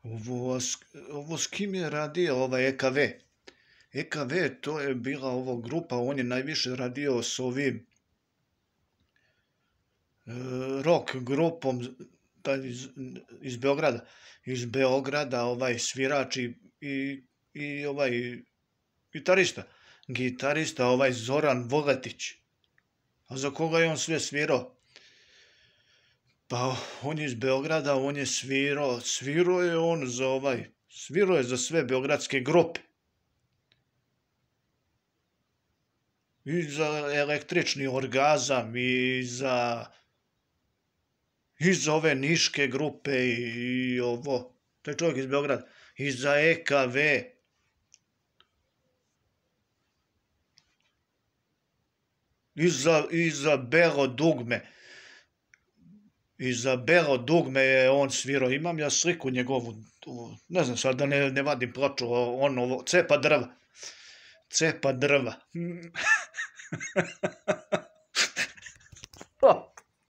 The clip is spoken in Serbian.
Ovo s kim je radio ovaj EKV? EKV, to je bila ovo grupa, on je najviše radio s ovim rock grupom iz Beograda. Iz Beograda ovaj svirač i ovaj gitarista. Gitarista ovaj Zoran Vuletić. A za koga je on sve svirao? Pa on je iz Beograda, on je svirao je on svirao je za sve beogradske grupe. I za električni orgazam, i za ove niške grupe i ovo. To je čovjek iz Beograda. I za EKV. I za Belo dugme. I za Belo dugme je on svirao. Imam ja sliku njegovu. Ne znam sad da ne vadim ploču. Cepa drva. Cepa drva.